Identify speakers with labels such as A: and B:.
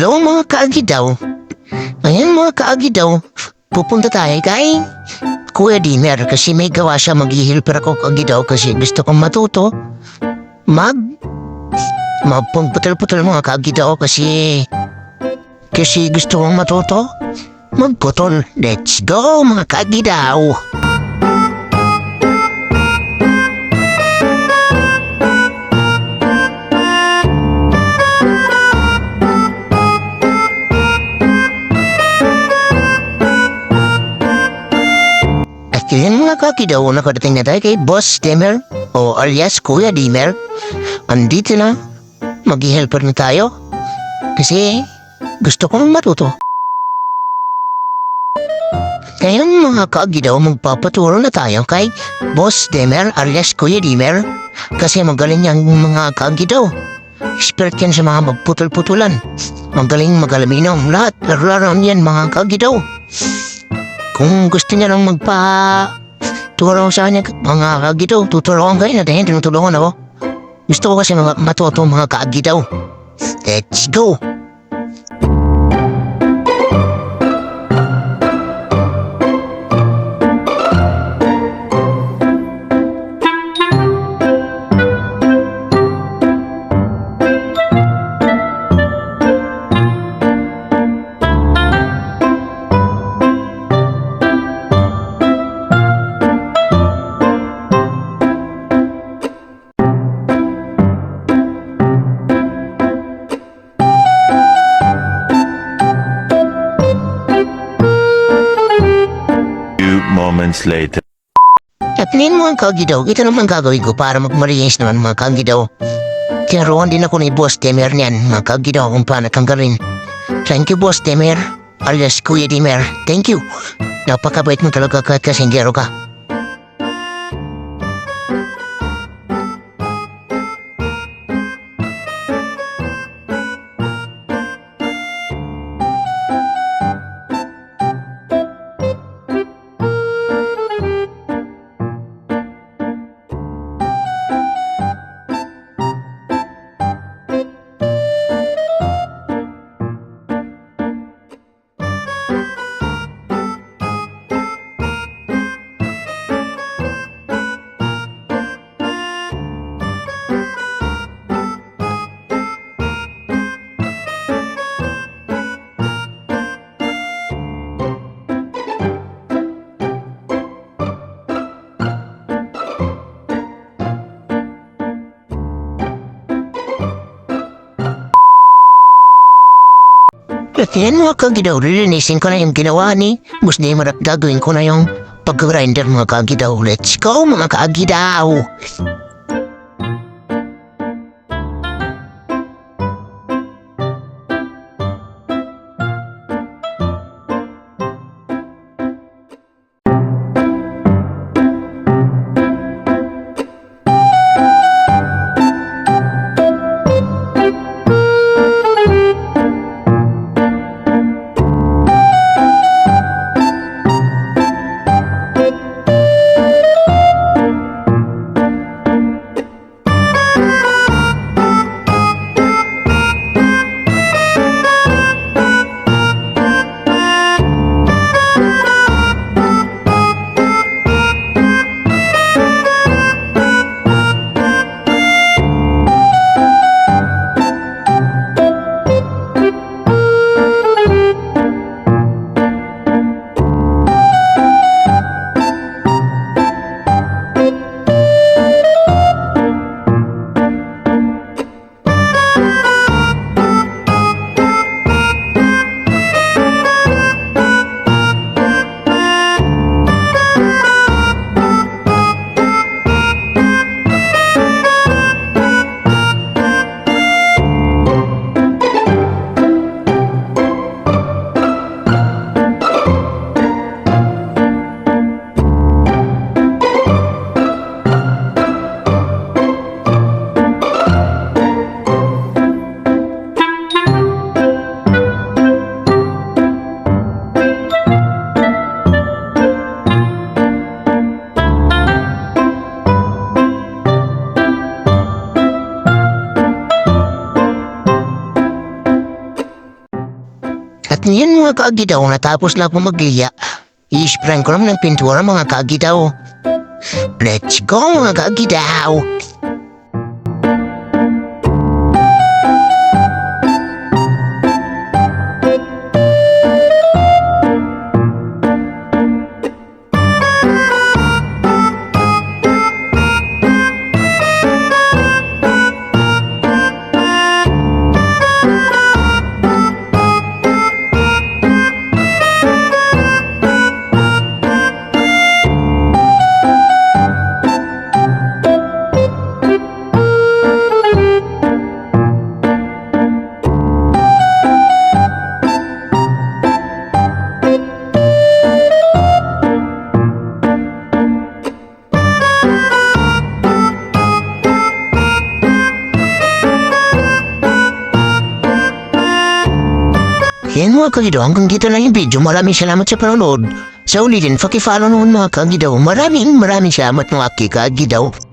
A: Hello mga kaagidaw. Ngayon mga kaagidaw, pupunta tayo kay Kuya Dimer kasi may gawa siya mag-ihilper ako kaagidaw kasi gusto kong matuto magputol-putol mga kaagidaw kasi gusto kong matuto magputol. Let's go mga kaagidaw. Kaya mga kakidaw, nakadating na tayo kay Boss Dimer o alias Kuya Dimer. Andito na, mag-helper na tayo kasi gusto kong matuto. Kaya mga kakidaw, magpapaturo na tayo kay Boss Dimer alias Kuya Dimer kasi magaling yung mga kakidaw. Expert yan sa mga magputol-putulan. Magaling magalaminaw lahat. Laro yan mga kakidaw. Kung gusto niya lang magpa-turo sa kanya, mga kaagitaw, tuturuan kayo natin, tinutulungan ako. Gusto ko kasi matuto mga kaagitaw. Let's go!
B: Moments later.
A: At mga kagidaw, ito naman gagawin ko para mag-mariage naman mga kagidaw. Tinuruan din ako ni Boss Dimer niyan, mga kagidaw, kung paano tanggalin. Thank you, Boss Dimer, alias Kuya Dimer. Thank you. Napakabait mo talaga kahit kasinggero ka. Kaya mga kagidaw, lilinisin ko na yung ginawa ni Boss Dimer at gagawin ko na yung pag-grinder mga kagidaw. Let's go mga kagidaw! At ngayon mga kaagidaw, natapos lang po magliya. I-sprayan ko naman ng pintura mga kaagidaw. Let's go mga kaagidaw! Yan mga kagidaw, hanggang dito lang yung video. Maraming salamat sa panonood. Sa ulitin, pakifollow naman mga kagidaw. Maraming salamat mga kagidaw.